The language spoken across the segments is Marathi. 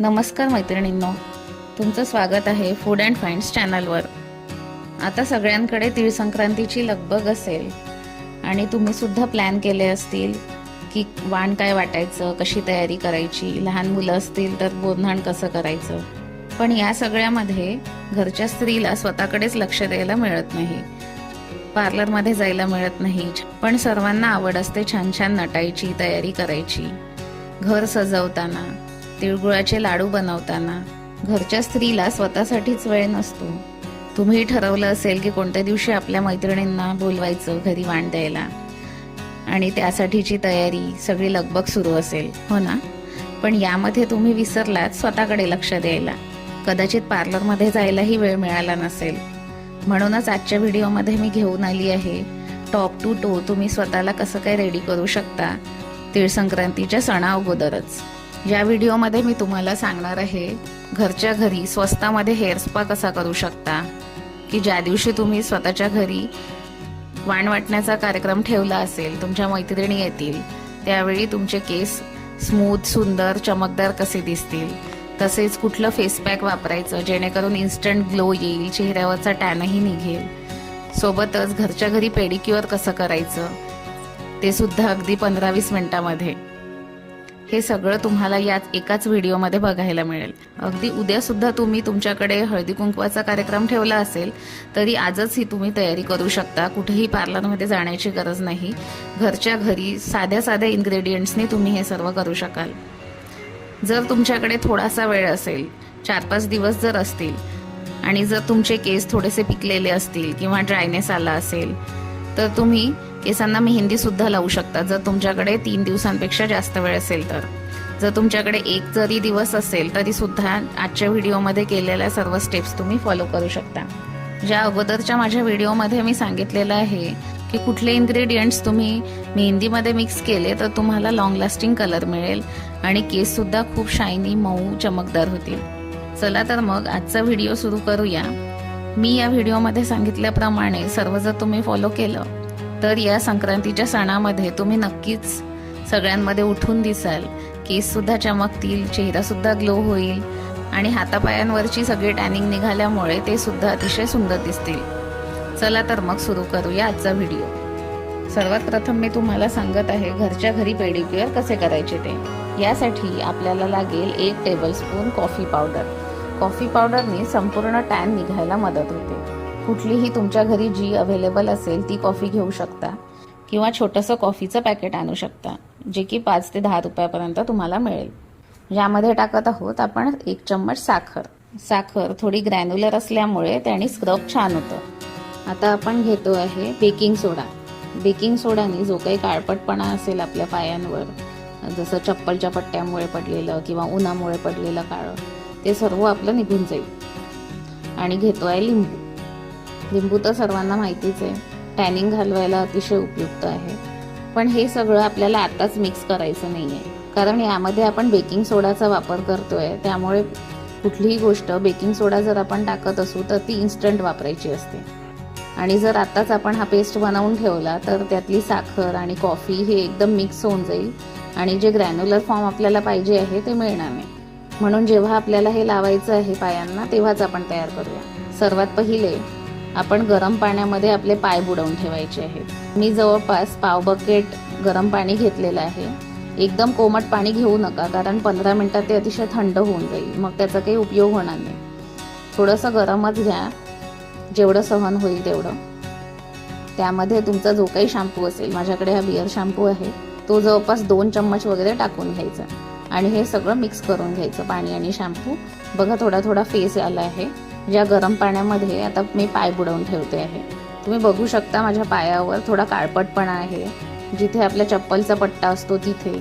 नमस्कार मैत्रिणींनो, तुमचं स्वागत आहे फूड अँड फाइंड्स चॅनलवर। आता सगळ्यांकडे तीळ संक्रांतीची लगबग असेल आणि तुम्ही सुद्धा प्लॅन केले असतील की वाण काय वाटायचं, कशी तयारी करायची, लहान मुलं असतील तर बोरन्हाण कसं करायचं। पण या सगळ्यामध्ये घरच्या स्त्रीला स्वतःकडेच लक्ष द्यायला मिळत नाही, पार्लरमध्ये जायला मिळत नाही। पण सर्वांना आवड असते छान छान नटायची, तयारी करायची। घर सजवताना, तिळगुळाचे लाडू बनवताना घरच्या स्त्रीला स्वतःसाठीच वेळ नसतो। तुम्ही ठरवलं असेल की कोणत्या दिवशी आपल्या मैत्रिणींना बोलवायचं घरी वाण द्यायला आणि त्यासाठीची तयारी सगळी लगबग सुरू असेल, हो ना? पण यामध्ये तुम्ही विसरलात स्वतःकडे लक्ष द्यायला। कदाचित पार्लरमध्ये जायलाही वेळ मिळाला नसेल। म्हणूनच आजच्या व्हिडिओमध्ये मी घेऊन आली आहे टॉप टू टो तुम्ही स्वतःला कसं काय रेडी करू शकता तीळ संक्रांतीच्या सणा अगोदरच। या व्हिडिओमध्ये मी तुम्हाला सांगणार आहे घरच्या घरी स्वस्तामध्ये हेअर स्पा कसा करू शकता, की ज्या दिवशी तुम्ही स्वतःच्या घरी वाण वाटण्याचा कार्यक्रम ठेवला असेल, तुमच्या मैत्रिणी येतील त्यावेळी तुमचे केस स्मूथ, सुंदर, चमकदार कसे दिसतील। तसेच कुठलं फेस पॅक वापरायचं जेणेकरून इन्स्टंट ग्लो येईल, चेहऱ्यावरचा टॅनही निघेल। सोबतच घरच्या घरी पेडिक्युअर कसं करायचं ते सुद्धा अगदी 15-20 मिनिटांमध्ये। हे सगळं तुम्हाला याच एकाच व्हिडिओमध्ये बघायला मिळेल। अगदी उद्या सुद्धा तुम्ही तुमच्याकडे हळदी कुंकवाचा कार्यक्रम ठेवला असेल तरी आजच ही तुम्ही तयारी करू शकता। कुठेही पार्लरमध्ये जाण्याची गरज नाही, घरच्या घरी साध्या साध्या इन्ग्रेडियंट्सनी तुम्ही हे सर्व करू शकाल। जर तुमच्याकडे थोडासा वेळ असेल, 4-5 दिवस जर असतील आणि जर तुमचे केस थोडेसे पिकलेले असतील किंवा ड्रायनेस आला असेल तर तुम्ही केसांना मेहंदी सुद्धा लावू शकता, जर तुमच्याकडे 3 दिवसांपेक्षा जास्त वेळ असेल तर। जर तुमच्याकडे एक जरी दिवस असेल तरी सुद्धा आजच्या व्हिडिओमध्ये केलेल्या सर्व स्टेप्स तुम्ही फॉलो करू शकता। ज्या अगोदरच्या माझ्या व्हिडिओमध्ये मी सांगितलेलं आहे की कुठले इन्ग्रेडियंट्स तुम्ही मेहंदीमध्ये मिक्स केले तर तुम्हाला लॉंग लास्टिंग कलर मिळेल आणि केस सुद्धा खूप शायनी, मऊ, चमकदार होतील। चला तर मग आजचा व्हिडिओ सुरू करूया। मी या व्हिडिओमध्ये सांगितल्याप्रमाणे सर्व जर तुम्ही फॉलो केलं तर या संक्रांतीच्या सणामध्ये तुम्ही नक्कीच सगळ्यांमध्ये उठून दिसाल, केस सुद्धा चमकतील, चेहरा सुद्धा ग्लो होईल आणि हातापायांवरची सगळी टॅनिंग निघाल्यामुळे ते सुद्धा अतिशय सुंदर दिसतील। चला तर मग सुरू करूया आजचा व्हिडिओ। सर्वात प्रथम मी तुम्हाला सांगत आहे घरच्या घरी पेडिक्युअर कसे करायचे ते। यासाठी आपल्याला लागेल 1 टेबलस्पून कॉफी पावडर। कॉफी पावडरने संपूर्ण टॅन निघायला मदत होते। कुठलीही तुमच्या घरी जी अवेलेबल असेल ती कॉफी घेऊ शकता किंवा छोटंसं कॉफीचं पॅकेट आणू शकता, जे की 5 ते 10 रुपयापर्यंत तुम्हाला मिळेल। यामध्ये टाकत आहोत आपण 1 चम्मच साखर। साखर थोडी ग्रॅन्युलर असल्यामुळे त्याने स्क्रब छान होतं। आता आपण घेतो आहे बेकिंग सोडा। बेकिंग सोडाने जो काही काळपटपणा असेल आपल्या पायांवर, जसं चप्पलच्या पट्ट्यामुळे पडलेलं किंवा उन्हामुळे पडलेलं काळं, ते सर्व आपलं निघून जाईल। आणि घेतो आहे लिंबू। लिंबू तर सर्वांना माहितीच आहे, टॅनिंग घालवायला अतिशय उपयुक्त आहे। पण हे सगळं आपल्याला आताच मिक्स करायचं नाही आहे, कारण यामध्ये आपण बेकिंग सोडाचा वापर करतोय, त्यामुळे कुठलीही गोष्ट बेकिंग सोडा जर आपण टाकत असू तर ती इन्स्टंट वापरायची असते। आणि जर आताच आपण हा पेस्ट बनवून ठेवला तर त्यातली साखर आणि कॉफी हे एकदम मिक्स होऊन जाईल आणि जे ग्रॅन्युलर फॉर्म आपल्याला पाहिजे आहे ते मिळणार नाही। म्हणून जेव्हा आपल्याला हे लावायचं आहे पायांना तेव्हाच आपण तयार करूया। सर्वात पहिले आपण गरम पाण्यामध्ये आपले पाय बुडवून ठेवायचे आहेत। मी जवळपास पाव बकेट गरम पाणी घेतलेलं आहे। एकदम कोमट पाणी घेऊ नका, कारण 15 मिनिटात ते अतिशय थंड होऊन जाईल, मग त्याचा काही उपयोग होणार नाही। थोडंसं गरमच घ्या, जेवढं सहन होईल तेवढं। त्यामध्ये तुमचा जो काही शॅम्पू असेल, माझ्याकडे हा बिअर शॅम्पू आहे, तो जवळपास 2 चम्मच वगैरे टाकून घ्यायचा आणि हे सगळं मिक्स करून घ्यायचं, पाणी आणि शॅम्पू। बघा थोडा थोडा फेस आला आहे। या गरम पाण्यामध्ये आता मी पाय बुडवून ठेवते आहे। तुम्ही बघू शकता माझ्या पायावर थोडा काळपटपणा आहे, जिथे आपल्या चप्पलचा पट्टा असतो तिथे,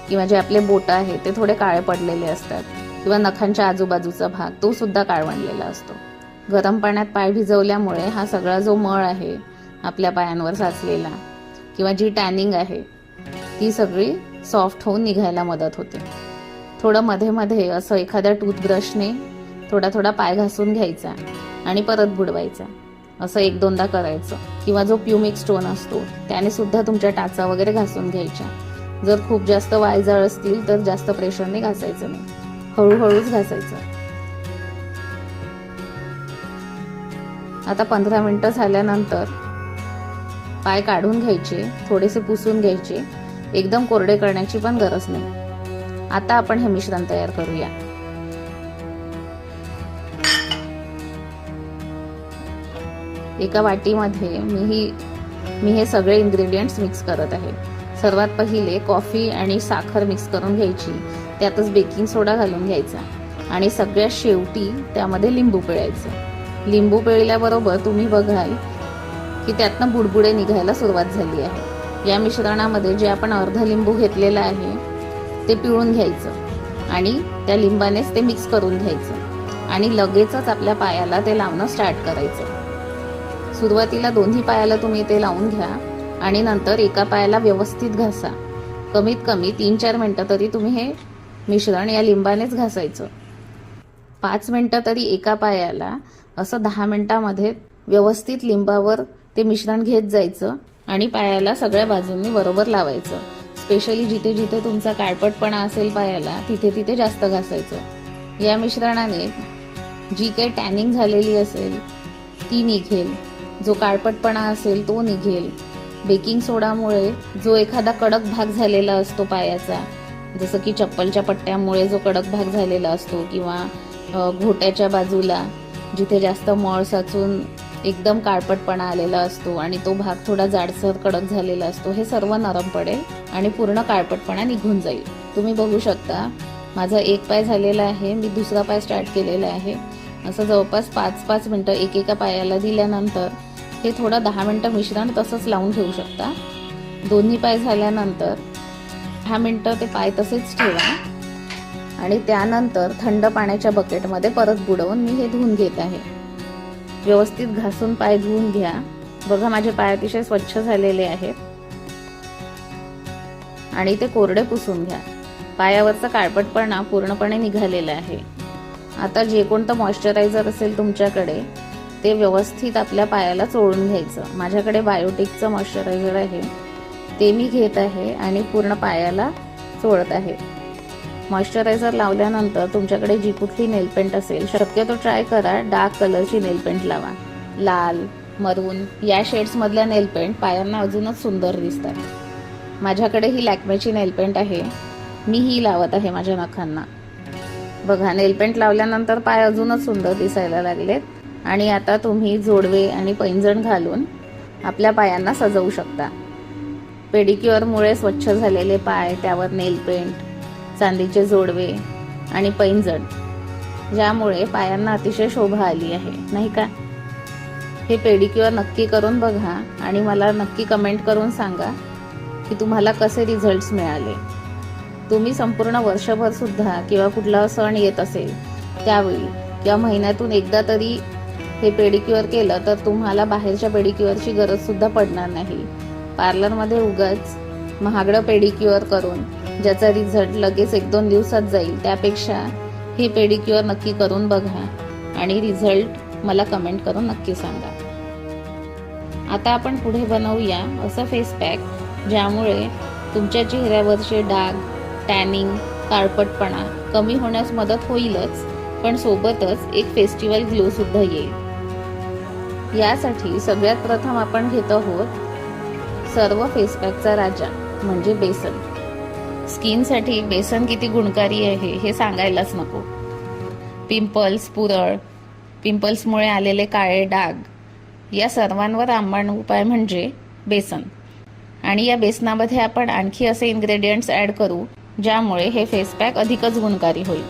किंवा जे आपले बोटं आहेत ते थोडे काळे पडलेले असतात, किंवा नखांच्या आजूबाजूचा भाग तो सुद्धा काळवंडलेला असतो। गरम पाण्यात पाय भिजवल्यामुळे हा सगळा जो मळ आहे आपल्या पायांवर साचलेला किंवा जी टॅनिंग आहे ती सगळी सॉफ्ट होऊन निघायला मदत होते। थोडं मध्ये मध्ये असं एखाद्या टूथब्रशने थोडा थोडा पाय घासून घ्यायचा आणि परत बुडवायचा, असं 1-2दा करायचं। किंवा जो प्युमिक स्टोन असतो त्याने सुद्धा तुमच्या टाचा वगैरे घासून घ्यायच्या। जर खूप जास्त वायजाळ असतील तर जास्त प्रेशरने घासायचं नाही। हळूहळूच घासायचं. आता 15 मिनिटं झाल्यानंतर पाय काढून घ्यायचे, थोडेसे पुसून घ्यायचे. एकदम कोरडे करण्याची पण गरज नाही. आता आपण हे मिश्रण तयार करूया. एका वाटीमध्ये मी हे सगळे इन्ग्रेडियंट्स मिक्स करत आहे. सर्वात पहिले कॉफी आणि साखर मिक्स करून घ्यायची, त्यातच बेकिंग सोडा घालून घ्यायचा आणि सगळ्यात शेवटी त्यामध्ये लिंबू पिळायचं. लिंबू पिळल्याबरोबर तुम्ही बघाल की त्यातनं बुडबुडे निघायला सुरुवात झाली आहे. या मिश्रणामध्ये जे आपण अर्धा लिंबू घेतलेला आहे ते पिळून घ्यायचं आणि त्या लिंबानेच ते मिक्स करून घ्यायचं आणि लगेचच आपल्या पायाला ते लावणं स्टार्ट करायचं. सुरुवातीला दोन्ही पायाला तुम्ही ते लावून घ्या आणि नंतर एका पायाला व्यवस्थित घासा. कमीत कमी 3-4 मिनिटं तरी तुम्ही हे मिश्रण या लिंबानेच घासायचं. 5 मिनिटं तरी एका पायाला, असं 10 मिनिटांमध्ये व्यवस्थित लिंबावर ते मिश्रण घेत जायचं आणि पायाला सगळ्या बाजूंनी बरोबर लावायचं. स्पेशली जिथे जिथे तुमचा काळपटपणा असेल पायाला तिथे तिथे जास्त घासायचं. या मिश्रणाने जी काही टॅनिंग झालेली असेल ती निघेल, जो काळपटपणा असेल तो निघेल. बेकिंग सोडामुळे जो एखादा कडक भाग झालेला असतो पायाचा, जसं की चप्पलच्या पट्ट्यामुळे जो कडक भाग झालेला असतो किंवा घोट्याच्या बाजूला जिथे जास्त मळ साचून एकदम काळपटपणा आलेला असतो आणि तो भाग थोडा जाडसर कडक झालेला असतो, हे सर्व नरम पडेल आणि पूर्ण काळपटपणा निघून जाईल. तुम्ही बघू शकता माझा एक पाय झालेला आहे, मी दुसरा पाय स्टार्ट केलेला आहे. असं जवळपास 5-5 मिनिटं एकेका पायाला दिल्यानंतर हे थोडं 10 मिनिटं मिश्रण तसंच लावून ठेवू शकता. दोन्ही पाय झाल्यानंतर 10 मिनिटं ते पाय तसेच ठेवा आणि त्यानंतर थंड पाण्याच्या बकेटमध्ये परत बुडवून मी हे धुवून घेत आहे. व्यवस्थित घासून पाय धुवून घ्या. बघा माझे पाय अतिशय स्वच्छ झालेले आहेत आणि ते कोरडे पुसून घ्या. पायावरचा काळपटपणा पूर्णपणे निघालेला आहे. आता जे कोणतं मॉइश्चरायझर असेल तुमच्याकडे ते व्यवस्थित आपल्या पायाला चोळून घ्यायचं. माझ्याकडे बायोटिकचं मॉइश्चरायझर आहे, ते मी घेत आहे आणि पूर्ण पायाला चोळत आहे. मॉइश्चरायझर लावल्यानंतर तुमच्याकडे जी कुठली नेलपेंट असेल, शक्यतो ट्राय करा डार्क कलरची नेलपेंट लावा. लाल, मरून या शेड्स मधल्या नेलपेंट पायांना अजूनच सुंदर दिसतात. माझ्याकडे ही लॅक्मेची नेलपेंट आहे, मी ही लावत आहे माझ्या नखांना. बघा नेलपेंट लावल्यानंतर पाय अजूनच सुंदर दिसायला लागलेत. आणि आता तुम्ही जोडवे आणि पैंजण घालून आपल्या पायांना सजवू शकता. पेडिक्युअरमुळे स्वच्छ झालेले पाय, त्यावर नेलपेंट, चांदीचे जोडवे आणि पैंजण, ज्यामुळे पायांना अतिशय शोभा आली आहे, नाही का? हे पेडिक्युअर नक्की करून बघा आणि मला नक्की कमेंट करून सांगा की तुम्हाला कसे रिझल्ट्स मिळाले. तुम्ही संपूर्ण वर्षभर सुद्धा किंवा कुठला सण येत असेल त्यावेळी किंवा महिन्यातून एकदा तरी हे पेडिक्युअर केलं तर तुम्हाला बाहेरच्या पेडिक्युअरची गरज सुद्धा पडणार नाही. पार्लरमध्ये उगाच महागडं पेडिक्युअर करून ज्याचा रिझल्ट लगेच 1-2 दिवसात जाईल, त्यापेक्षा हे पेडिक्युअर नक्की करून बघा आणि रिझल्ट मला कमेंट करून नक्की सांगा. आता आपण पुढे बनवूया असं फेस पॅक, ज्यामुळे तुमच्या चेहऱ्यावरचे डाग, टॅनिंग, काळपटपणा कमी होण्यास मदत होईलच, पण सोबतच एक फेस्टिवल ग्लो सुद्धा येईल. यासाठी सगळ्यात प्रथम आपण घेत आहोत सर्व फेस पॅकचा राजा म्हणजे बेसन. स्किनसाठी बेसन किती गुणकारी आहे हे सांगायलाच नको. पिंपल्स, पुरळ, पिंपल्समुळे आलेले काळे डाग या सर्वांवर रामबाण उपाय म्हणजे बेसन. आणि या बेसनामध्ये आपण आणखी असे इन्ग्रेडियंट्स ॲड करू ज्यामुळे हे फेस पॅक अधिकच गुणकारी होईल.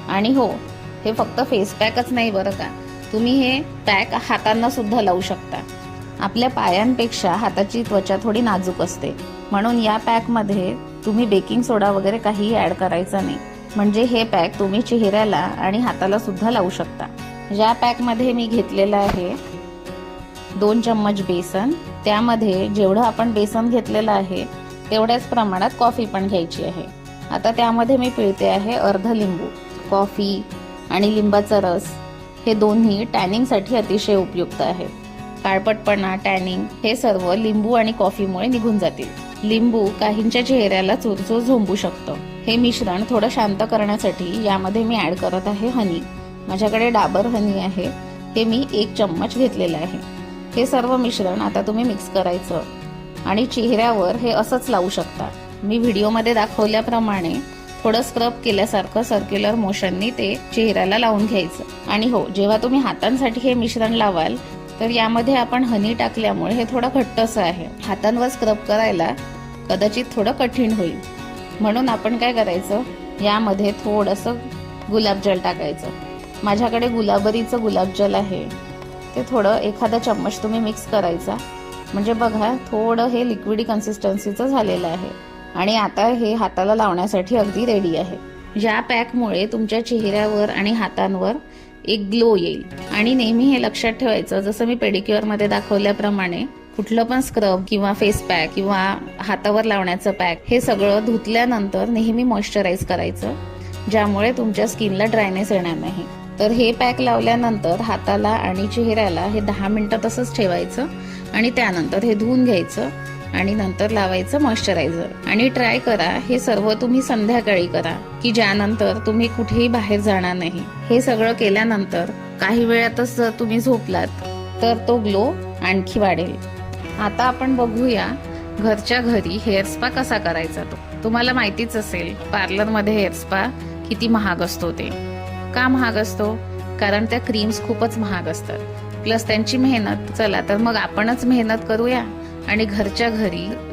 आणि हो, हे फक्त फेस पॅकच नाही बरं का, तुम्ही हे पॅक हातांना सुद्धा लावू शकता. आपल्या पायांपेक्षा हाताची त्वचा थोडी नाजूक असते, म्हणून या पॅकमध्ये तुम्ही बेकिंग सोडा वगैरे काहीही ॲड करायचा नाही. म्हणजे हे पॅक तुम्ही चेहऱ्याला आणि हाताला सुद्धा लावू शकता. या पॅकमध्ये मी घेतलेलं आहे 2 चम्मच बेसन. त्यामध्ये जेवढं आपण बेसन घेतलेलं आहे तेवढ्याच प्रमाणात कॉफी पण घ्यायची आहे. आता त्यामध्ये मी पिळते आहे अर्धा लिंबू. कॉफी आणि लिंबाचा रस हे दोन्ही टॅनिंगसाठी अतिशय उपयुक्त आहे. काळपटपणा, टॅनिंग हे सर्व लिंबू आणि कॉफीमुळे निघून जातील. लिंबू काहींच्या चेहऱ्याला चुरचूर झोंबू शकतं, हे मिश्रण थोडं शांत करण्यासाठी यामध्ये मी ॲड करत आहे हनी. माझ्याकडे डाबर हनी आहे, हे मी 1 चम्मच घेतलेलं आहे. हे सर्व मिश्रण आता तुम्ही मिक्स करायचं आणि चेहऱ्यावर हे असंच लावू शकता. मी व्हिडिओमध्ये दाखवल्याप्रमाणे थोडं स्क्रब केल्यासारखं सर्क्युलर मोशननी ते चेहऱ्याला लावून घ्यायचं. आणि हो, जेव्हा तुम्ही हातांसाठी हे मिश्रण लावाल तर यामध्ये आपण हनी टाकल्यामुळे हे थोडं घट्टसं आहे. हातांवर स्क्रब करायला कदाचित थोडं कठीण होईल, म्हणून आपण काय करायचं, यामध्ये थोडंसं गुलाबजल टाकायचं. माझ्याकडे गुलाबरीचं गुलाबजल आहे, ते थोडं एखादा चम्मच तुम्ही मिक्स करायचा. म्हणजे बघा, थोडं हे लिक्विडी कन्सिस्टन्सीचं झालेलं आहे आणि आता हे हाताला लावण्यासाठी अगदी रेडी आहे. या पॅकमुळे तुमच्या चेहऱ्यावर आणि हातांवर एक ग्लो येईल. आणि नेहमी हे लक्षात ठेवायचं, जसं मी पेडिक्युअरमध्ये दाखवल्याप्रमाणे कुठलं पण स्क्रब किंवा फेस पॅक किंवा हातावर लावण्याचं पॅक हे सगळं धुतल्यानंतर नेहमी मॉइश्चराईज करायचं, ज्यामुळे तुमच्या स्किनला ड्रायनेस येणार नाही. तर हे पॅक लावल्यानंतर हाताला आणि चेहऱ्याला हे 10 मिनिटं तसंच ठेवायचं आणि त्यानंतर हे धुवून घ्यायचं आणि नंतर लावायचं मॉइश्चरायझर. आणि ट्राय करा हे सर्व तुम्ही संध्याकाळी करा, की ज्यानंतर तुम्ही कुठेही बाहेर जाणार नाही. हे सगळं केल्यानंतर काही वेळातच जर तुम्ही झोपलात तर तो ग्लो आणखी वाढेल. आता आपण बघूया घरच्या घरी हेअर स्पा कसा करायचा. तुम्हाला माहितीच असेल पार्लरमध्ये हेअर स्पा किती महाग असतो. ते का महाग असतो? कारण त्या क्रीम्स खूपच महाग असतात, प्लस त्यांची मेहनत. चला तर मग आपणच मेहनत करूया आणि घरच्या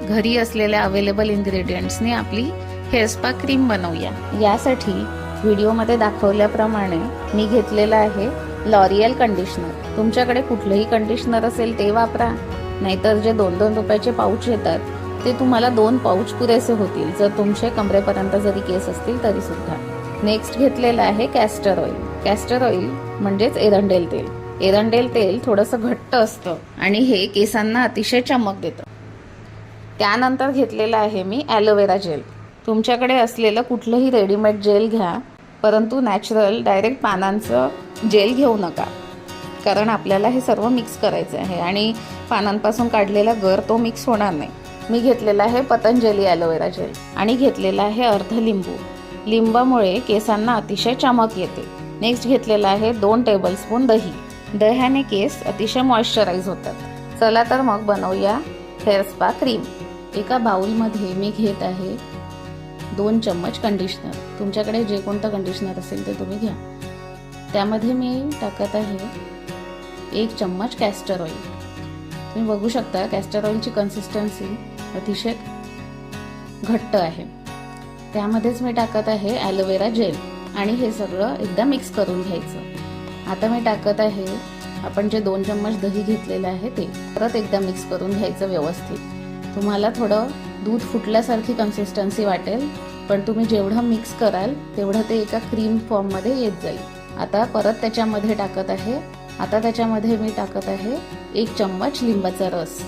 घरी असलेल्या अवेलेबल इन्ग्रेडियंट्सनी आपली हेअर स्पा क्रीम बनवूया. यासाठी व्हिडिओमध्ये दाखवल्याप्रमाणे मी घेतलेलं आहे लॉरियल कंडिशनर. तुमच्याकडे कुठलंही कंडिशनर असेल ते वापरा, नाहीतर जे 2-2 रुपयाचे पाऊच येतात ते तुम्हाला 2 पाऊच पुरेसे होतील, जर तुमचे कमरेपर्यंत जरी केस असतील तरी सुद्धा. नेक्स्ट घेतलेलं आहे कॅस्टर ऑइल. कॅस्टर ऑइल म्हणजेच एरंडेल तेल. एरंडेल तेल थोडंसं घट्ट असतं आणि हे केसांना अतिशय चमक देतं. त्यानंतर घेतलेलं आहे मी ॲलोवेरा जेल. तुमच्याकडे असलेलं कुठलंही रेडीमेड जेल घ्या, परंतु नॅचरल डायरेक्ट पानांचं जेल घेऊ नका, कारण आपल्याला हे सर्व मिक्स करायचं आहे आणि पानांपासून काढलेला गर तो मिक्स होणार नाही. मी घेतलेला आहे पतंजली ॲलोवेरा जेल आणि घेतलेला आहे अर्ध लिंबू. लिंबामुळे केसांना अतिशय चमक येते. नेक्स्ट घेतलेला आहे 2 टेबलस्पून दही. दह्याने केस अतिशय मॉइश्चराईज होतात. चला तर मग बनवूया हेअर स्पा क्रीम. एका बाउलमध्ये मी घेत आहे 2 चम्मच कंडिशनर. तुमच्याकडे जे कोणतं कंडिशनर असेल ते तुम्ही घ्या. त्यामध्ये मी टाकत आहे 1 चम्मच कॅस्टर ऑइल. तुम्ही बघू शकता कॅस्टर ऑइलची कन्सिस्टन्सी अतिशय घट्ट आहे. त्यामध्येच मी टाकत आहे ॲलोवेरा जेल आणि हे सगळं एकदा मिक्स करून घ्यायचं. आता मी टाकत आहे आपण जे 2 चम्मच दही घेतलेलं आहे ते परत एकदा मिक्स करून घ्यायचं व्यवस्थित. तुम्हाला थोडं दूध फुटल्यासारखी कन्सिस्टन्सी वाटेल, पण तुम्ही जेवढं मिक्स कराल तेवढं ते एका क्रीम फॉर्ममध्ये येत जाईल. आता परत त्याच्यामध्ये टाकत आहे मी टाकत आहे 1 चम्मच लिंबाचा रस.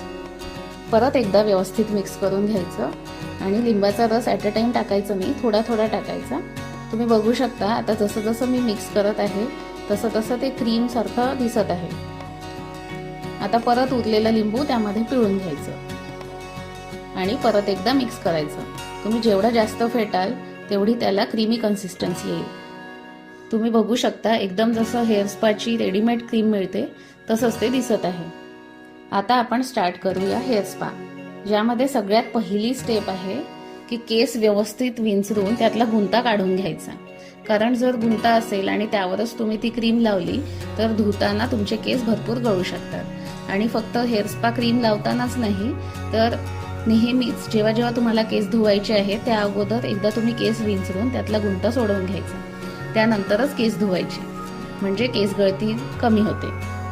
परत एकदा व्यवस्थित मिक्स करून घ्यायचं आणि लिंबाचा रस ॲट अ टाइम टाकायचं नाही, थोडा थोडा टाकायचा. तुम्ही बघू शकता आता जसं जसं मी मिक्स करत आहे तसं तसं ते क्रीम सारखं दिसत आहे. आता परत उरलेलं लिंबू त्यामध्ये पिळून घ्यायचं आणि परत एकदा मिक्स करायचं. तुम्ही जेवढं जास्त फेटाल तेवढी त्याला क्रीमी कन्सिस्टन्सी येईल. तुम्ही बघू शकता एकदम जसं हेअर स्पाची रेडीमेड क्रीम मिळते तसंच ते दिसत आहे. आता आपण स्टार्ट करूया हेअर स्पा, ज्यामध्ये सगळ्यात पहिली स्टेप आहे की केस व्यवस्थित विंचरून त्यातला गुंता काढून घ्यायचा. कारण जर गुंता असेल आणि त्यावरच तुम्ही ती क्रीम लावली तर धुताना तुमचे केस भरपूर गळू शकतात. आणि फक्त हेअर स्पा क्रीम लावतानाच नाही तर नेहमीच जेव्हा जेव्हा तुम्हाला केस धुवायचे आहे त्या अगोदर एकदा तुम्ही केस विंचरून त्यातला गुंता सोडवून घ्यायचा, त्यानंतरच केस धुवायचे, म्हणजे केस गळती कमी होते.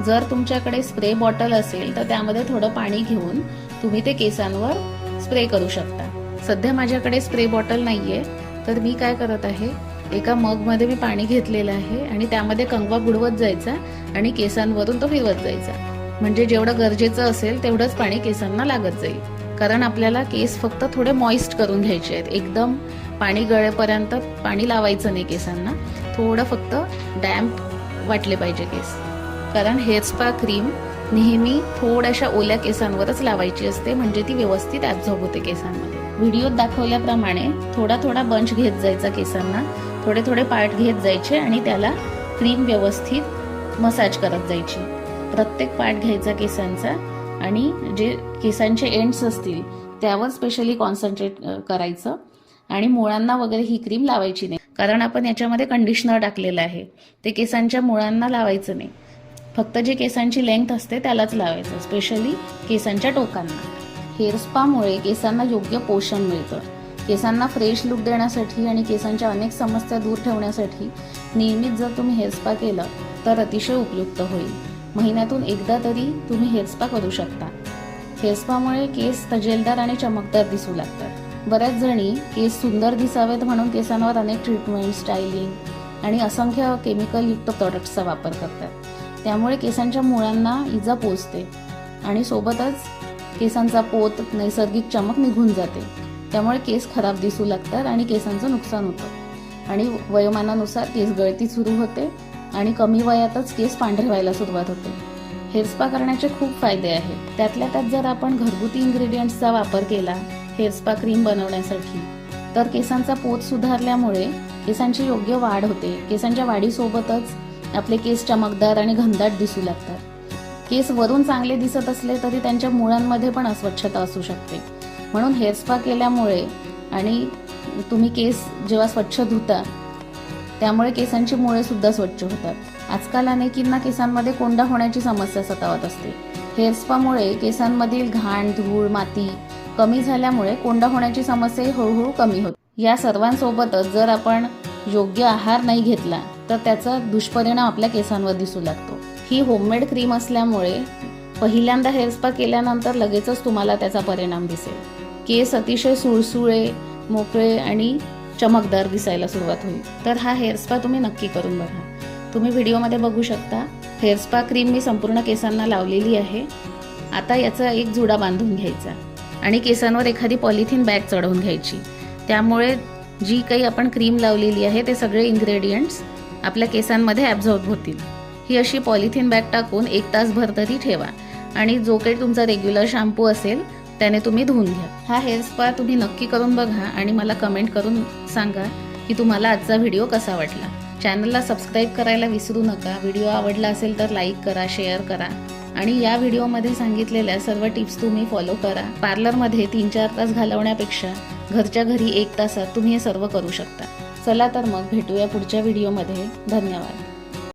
जर तुमच्याकडे स्प्रे बॉटल असेल तर त्यामध्ये थोडं पाणी घेऊन तुम्ही ते केसांवर स्प्रे करू शकता. सध्या माझ्याकडे स्प्रे बॉटल नाहीये, तर मी काय करत आहे, एका मगमध्ये मी पाणी घेतलेलं आहे आणि त्यामध्ये कंगवा बुडवत जायचा आणि केसांवरून तो फिरवत जायचा. म्हणजे जेवढं गरजेचं असेल तेवढंच पाणी केसांना लागत जाईल. कारण आपल्याला केस फक्त थोडे मॉइस्ट करून घ्यायचे आहेत. एकदम पाणी गळेपर्यंत पाणी लावायचं नाही केसांना, थोडं फक्त डॅम्प वाटले पाहिजे केस. कारण हेअर स्पा क्रीम नेहमी थोड्याशा ओल्या केसांवरच लावायची असते, म्हणजे ती व्यवस्थित ॲब्झॉर्ब होते केसांमध्ये. व्हिडिओत दाखवल्याप्रमाणे थोडा थोडा बंच घेत जायचा केसांना, थोडे थोडे पार्ट घेत जायचे आणि त्याला क्रीम व्यवस्थित मसाज करत जायची. प्रत्येक पार्ट घ्यायचा केसांचा आणि जे केसांचे एंड्स असतील त्यावर स्पेशली कॉन्सन्ट्रेट करायचं आणि मुळांना वगैरे ही क्रीम लावायची नाही, कारण आपण याच्यामध्ये कंडिशनर टाकलेलं आहे. ते केसांच्या मुळांना लावायचं नाही, फक्त जे केसांची लेंथ असते त्यालाच लावायचं, स्पेशली केसांच्या टोकांना. हेअर स्पामुळे केसांना योग्य पोषण मिळतं. केसांना फ्रेश लुक देण्यासाठी आणि केसांच्या अनेक समस्या दूर ठेवण्यासाठी नियमित जर तुम्ही हेअर स्पा केलं तर अतिशय उपयुक्त होईल. महिन्यातून एकदा तरी तुम्ही हेअर स्पा करू शकता. हेअर स्पामुळे केस तजेलदार आणि चमकदार दिसू लागतात. बऱ्याच जणी केस सुंदर दिसावेत म्हणून केसांवर अनेक ट्रीटमेंट, स्टायलिंग आणि असंख्य केमिकलयुक्त प्रोडक्ट्सचा वापर करतात. त्यामुळे केसांच्या मुळांना इजा पोचते आणि सोबतच केसांचा पोत, नैसर्गिक चमक निघून जाते. त्यामुळे केस खराब दिसू लागतात आणि केसांचं नुकसान होतं आणि वयोमानानुसार केस गळती सुरू होते आणि कमी वयातच केस पांढरे व्हायला सुरुवात होते. हेअर स्पा करण्याचे खूप फायदे आहेत. त्यातल्या त्यात जर आपण घरगुती इन्ग्रेडियंट्सचा वापर केला हेअर स्पा क्रीम बनवण्यासाठी तर केसांचा पोत सुधारल्यामुळे केसांची योग्य वाढ होते. केसांच्या वाढीसोबतच आपले केस चमकदार आणि घनदाट दिसू लागतात. केस वरून चांगले दिसत असले तरी त्यांच्या मुळांमध्ये पण अस्वच्छता असू शकते. म्हणून हेअर स्पा केल्यामुळे आणि तुम्ही केस जेव्हा स्वच्छ धुता त्यामुळे केसांची मुळे सुद्धा स्वच्छ होतात. आजकाल अनेकींना केसांमध्ये कोंडा होण्याची समस्या सतावत असते. हेअर स्पामुळे केसांमधील घाण, धूळ, माती कमी झाल्यामुळे कोंडा होण्याची समस्या हळूहळू कमी होते. या सर्वांसोबतच जर आपण योग्य आहार नाही घेतला तर त्याचा दुष्परिणाम आपल्या केसांवर दिसू लागतो. ही होममेड क्रीम असल्यामुळे पहिल्यांदा हेअर स्पा केल्यानंतर लगेचच तुम्हाला त्याचा परिणाम दिसेल. केस अतिशय सुळसुळे, मोकळे आणि चमकदार दिसायला सुरुवात होईल. तर हा हेअर स्पा तुम्ही नक्की करून बघा. तुम्ही व्हिडिओमध्ये बघू शकता हेअर स्पा क्रीम मी संपूर्ण केसांना लावलेली आहे. आता याचा एक जुडा बांधून घ्यायचा आणि केसांवर एखादी पॉलिथिन बॅग चढवून घ्यायची. त्यामुळे जी काही आपण क्रीम लावलेली आहे ते सगळे इन्ग्रेडियंट्स आपल्या केसांमध्ये ॲब्झॉर्ब होतील. ही अशी पॉलिथिन बॅग टाकून 1 तासभर तरी ठेवा आणि जो काही तुमचा रेग्युलर शॅम्पू असेल त्याने तुम्ही धुवून घ्या. हा हेअर स्पा तुम्ही नक्की करून बघा आणि मला कमेंट करून सांगा की तुम्हाला आजचा व्हिडिओ कसा वाटला. चॅनलला सबस्क्राईब करायला विसरू नका. व्हिडिओ आवडला असेल तर लाईक करा, शेअर करा आणि या व्हिडिओमध्ये सांगितलेल्या सर्व टिप्स तुम्ही फॉलो करा. पार्लरमध्ये 3-4 तास घालवण्यापेक्षा घरच्या घरी 1 तासात तुम्ही हे सर्व करू शकता. चला तर मग भेटूया पुढच्या व्हिडिओमध्ये. धन्यवाद.